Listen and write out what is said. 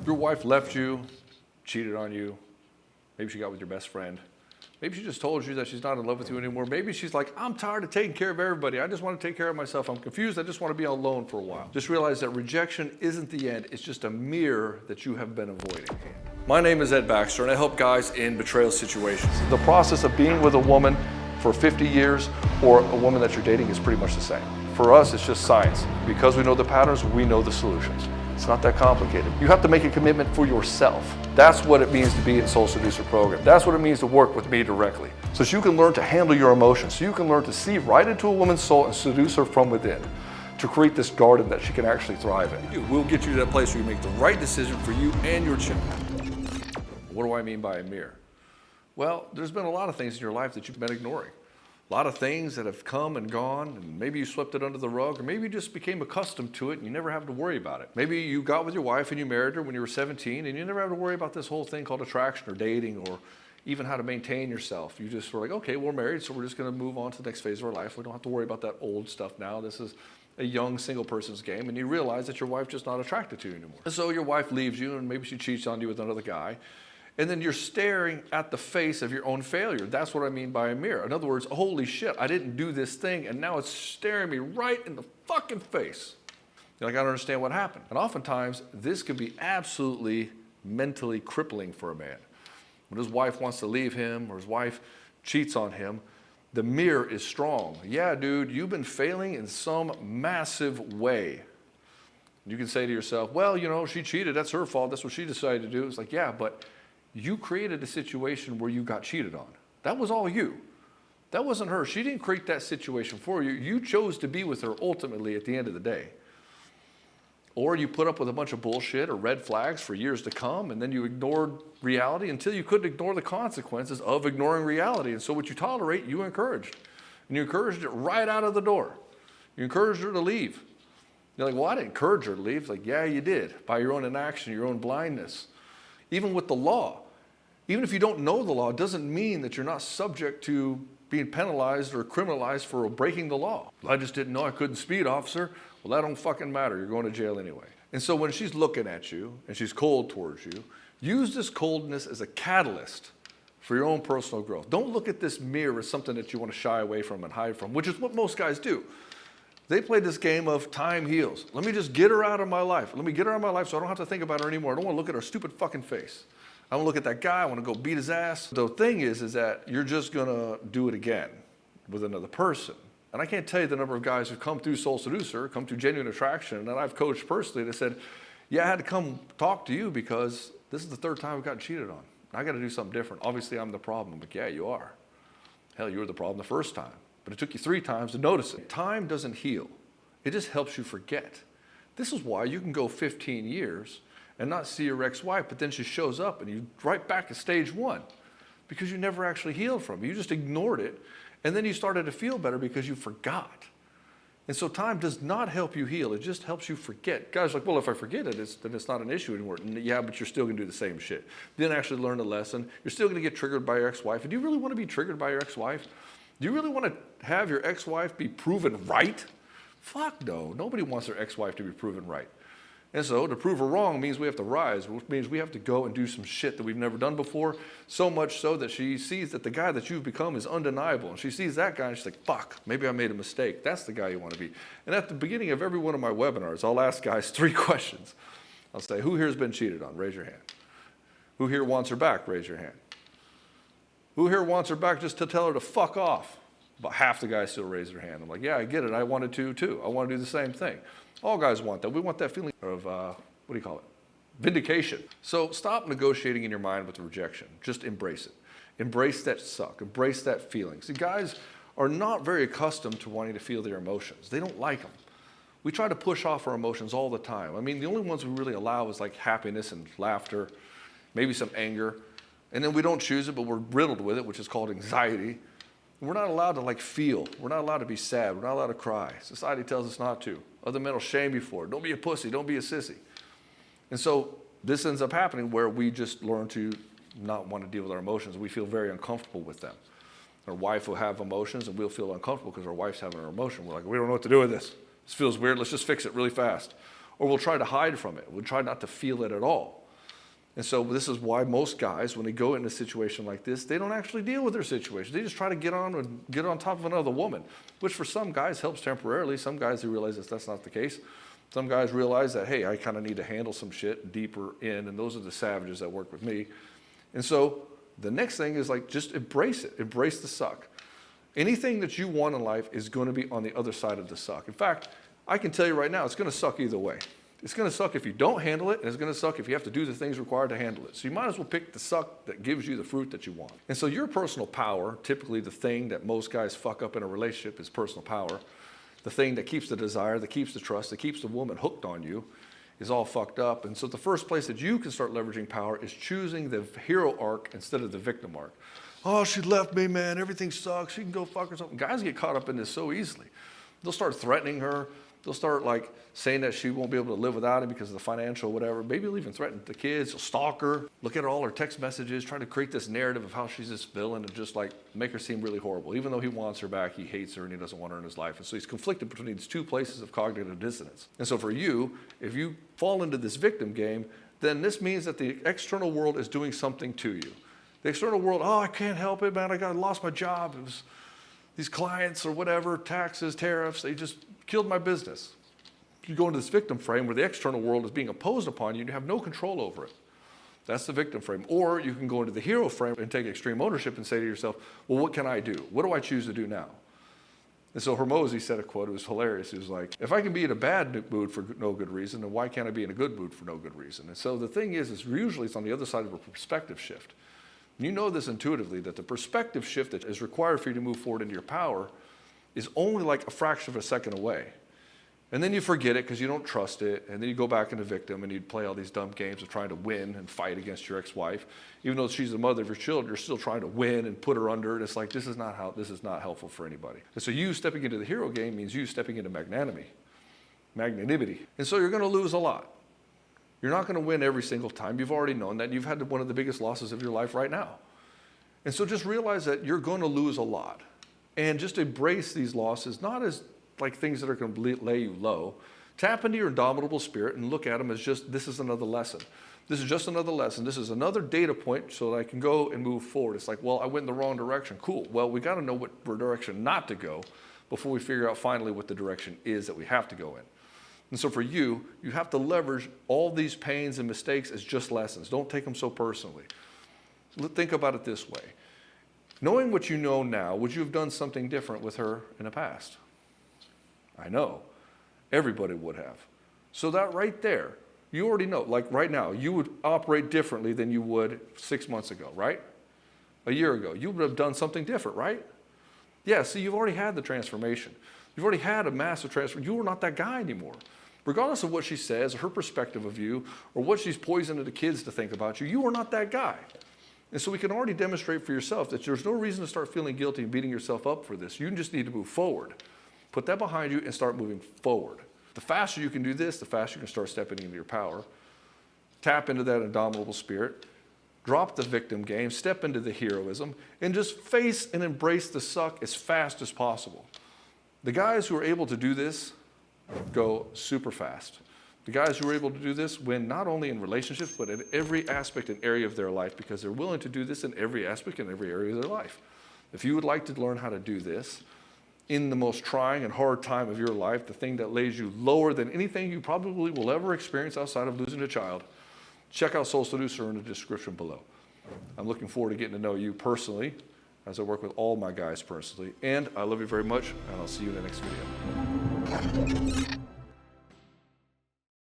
Your wife left you, cheated on you. Maybe she got with your best friend. Maybe she just told you that she's not in love with you anymore. Maybe she's like, I'm tired of taking care of everybody. I just want to take care of myself. I'm confused. I just want to be alone for a while. Just realize that rejection isn't the end. It's just a mirror that you have been avoiding. My name is Ed Baxter, and I help guys in betrayal situations. The process of being with a woman for 50 years or a woman that you're dating is pretty much the same. For us, it's just science. Because we know the patterns, we know the solutions. It's not that complicated. You have to make a commitment for yourself. That's what it means to be in Soul Seducer program. That's what it means to work with me directly. So that you can learn to handle your emotions, so you can learn to see right into a woman's soul and seduce her from within, to create this garden that she can actually thrive in. We'll get you to that place where you make the right decision for you and your chick. What do I mean by a mirror? Well, there's been a lot of things in your life that you've been ignoring. A lot of things that have come and gone, and maybe you swept it under the rug, or maybe you just became accustomed to it and you never have to worry about it. Maybe you got with your wife and you married her when you were 17 and you never have to worry about this whole thing called attraction or dating or even how to maintain yourself. You just were like, okay, we're married, so we're just going to move on to the next phase of our life. We don't have to worry about that old stuff now. This is a young single person's game, and you realize that your wife's just not attracted to you anymore. And so your wife leaves you, and maybe she cheats on you with another guy. And then you're staring at the face of your own failure. That's what I mean by a mirror. In other words, holy shit, I didn't do this thing, and now it's staring me right in the fucking face. You're like, I don't understand what happened. And oftentimes, this can be absolutely mentally crippling for a man. When his wife wants to leave him or his wife cheats on him, the mirror is strong. Yeah, dude, you've been failing in some massive way. You can say to yourself, well, you know, she cheated. That's her fault. That's what she decided to do. It's like, yeah, but you created a situation where you got cheated on. That was all you. That wasn't her. She didn't create that situation for you. You chose to be with her ultimately at the end of the day. Or you put up with a bunch of bullshit or red flags for years to come, and then you ignored reality until you couldn't ignore the consequences of ignoring reality. And so what you tolerate, you encouraged. And you encouraged it right out of the door. You encouraged her to leave. You're like, well, I didn't encourage her to leave. It's like, yeah, you did, by your own inaction, your own blindness. Even with the law. Even if you don't know the law, it doesn't mean that you're not subject to being penalized or criminalized for breaking the law. I just didn't know I couldn't speed, officer. Well, that don't fucking matter. You're going to jail anyway. And so when she's looking at you and she's cold towards you, use this coldness as a catalyst for your own personal growth. Don't look at this mirror as something that you want to shy away from and hide from, which is what most guys do. They play this game of time heals. Let me just get her out of my life. Let me get her out of my life so I don't have to think about her anymore. I don't want to look at her stupid fucking face. I want to look at that guy. I want to go beat his ass. The thing is that you're just going to do it again with another person. And I can't tell you the number of guys who've come through Soul Seducer, come through Genuine Attraction, and I've coached personally that said, yeah, I had to come talk to you because this is the third time I've gotten cheated on. I got to do something different. Obviously, I'm the problem. But yeah, you are. Hell, you were the problem the first time. But it took you 3 times to notice it. Time doesn't heal. It just helps you forget. This is why you can go 15 years and not see your ex-wife, but then she shows up and you're right back to stage 1 because you never actually healed from it. You just ignored it, and then you started to feel better because you forgot. And so time does not help you heal. It just helps you forget. Guys are like, well, if I forget it, then it's not an issue anymore. And yeah, but you're still going to do the same shit. You didn't actually learn the lesson. You're still going to get triggered by your ex-wife. And do you really want to be triggered by your ex-wife? Do you really want to have your ex-wife be proven right? Fuck no. Nobody wants their ex-wife to be proven right. And so to prove her wrong means we have to rise, which means we have to go and do some shit that we've never done before, so much so that she sees that the guy that you've become is undeniable. And she sees that guy and she's like, fuck, maybe I made a mistake. That's the guy you want to be. And at the beginning of every one of my webinars, I'll ask guys 3 questions. I'll say, who here has been cheated on? Raise your hand. Who here wants her back? Raise your hand. Who here wants her back just to tell her to fuck off? About half the guys still raise their hand. I'm like, yeah, I get it. I wanted to too. I want to do the same thing. All guys want that. We want that feeling of, what do you call it? Vindication. So stop negotiating in your mind with rejection. Just embrace it. Embrace that suck. Embrace that feeling. See, guys are not very accustomed to wanting to feel their emotions. They don't like them. We try to push off our emotions all the time. I mean, the only ones we really allow is like happiness and laughter, maybe some anger. And then we don't choose it, but we're riddled with it, which is called anxiety. We're not allowed to like feel. We're not allowed to be sad. We're not allowed to cry. Society tells us not to. Other men will shame you for it. Don't be a pussy. Don't be a sissy. And so this ends up happening where we just learn to not want to deal with our emotions. We feel very uncomfortable with them. Our wife will have emotions and we'll feel uncomfortable because our wife's having an emotion. We're like, we don't know what to do with this. This feels weird. Let's just fix it really fast. Or we'll try to hide from it. We'll try not to feel it at all. And so this is why most guys, when they go into a situation like this, they don't actually deal with their situation. They just try to get on top of another woman, which for some guys helps temporarily. Some guys who realize that's not the case. Some guys realize that, hey, I kind of need to handle some shit deeper in, and those are the savages that work with me. And so the next thing is like, just embrace it. Embrace the suck. Anything that you want in life is going to be on the other side of the suck. In fact, I can tell you right now, it's going to suck either way. It's going to suck if you don't handle it, and it's going to suck if you have to do the things required to handle it. So you might as well pick the suck that gives you the fruit that you want. And so your personal power, typically the thing that most guys fuck up in a relationship is personal power. The thing that keeps the desire, that keeps the trust, that keeps the woman hooked on you is all fucked up. And so the first place that you can start leveraging power is choosing the hero arc instead of the victim arc. Oh, she left me, man. Everything sucks. She can go fuck herself. Guys get caught up in this so easily. They'll start threatening her. They'll start like saying that she won't be able to live without him because of the financial whatever. Maybe they'll even threaten the kids. They'll stalk her, look at all her text messages, try to create this narrative of how she's this villain and just like make her seem really horrible. Even though he wants her back, he hates her and he doesn't want her in his life. And so he's conflicted between these two places of cognitive dissonance. And so for you, if you fall into this victim game, then this means that the external world is doing something to you. The external world, oh, I can't help it, man. I lost my job. It was these clients or whatever, taxes, tariffs, they just killed my business. You go into this victim frame where the external world is being imposed upon you and you have no control over it. That's the victim frame. Or you can go into the hero frame and take extreme ownership and say to yourself, well, what can I do? What do I choose to do now? And so Hormozy said a quote, it was hilarious. He was like, if I can be in a bad mood for no good reason, then why can't I be in a good mood for no good reason? And so the thing is usually it's on the other side of a perspective shift. You know this intuitively, that the perspective shift that is required for you to move forward into your power is only like a fraction of a second away. And then you forget it because you don't trust it, and then you go back into victim and you play all these dumb games of trying to win and fight against your ex-wife. Even though she's the mother of your children, you're still trying to win and put her under, and it's like, this is not helpful for anybody. And so you stepping into the hero game means you stepping into magnanimity. And so you're going to lose a lot. You're not going to win every single time. You've already known that. You've had one of the biggest losses of your life right now. And so just realize that you're going to lose a lot. And just embrace these losses, not as like things that are going to lay you low. Tap into your indomitable spirit and look at them as just, this is another lesson. This is just another lesson. This is another data point so that I can go and move forward. It's like, well, I went in the wrong direction. Cool. Well, we got to know what direction not to go before we figure out finally what the direction is that we have to go in. And so for you, you have to leverage all these pains and mistakes as just lessons. Don't take them so personally. Think about it this way. Knowing what you know now, would you have done something different with her in the past? I know. Everybody would have. So that right there, you already know. Like right now, you would operate differently than you would 6 months ago, right? A year ago. You would have done something different, right? Yeah, see, you've already had the transformation. You've already had a massive transformation. You are not that guy anymore. Regardless of what she says, or her perspective of you, or what she's poisoning the kids to think about you, you are not that guy. And so we can already demonstrate for yourself that there's no reason to start feeling guilty and beating yourself up for this. You just need to move forward. Put that behind you and start moving forward. The faster you can do this, the faster you can start stepping into your power. Tap into that indomitable spirit. Drop the victim game, step into the heroism, and just face and embrace the suck as fast as possible. The guys who are able to do this go super fast. The guys who are able to do this win not only in relationships, but in every aspect and area of their life, because they're willing to do this in every aspect and every area of their life. If you would like to learn how to do this in the most trying and hard time of your life, the thing that lays you lower than anything you probably will ever experience outside of losing a child, check out Soul Seducer in the description below. I'm looking forward to getting to know you personally as I work with all my guys personally. And I love you very much, and I'll see you in the next video.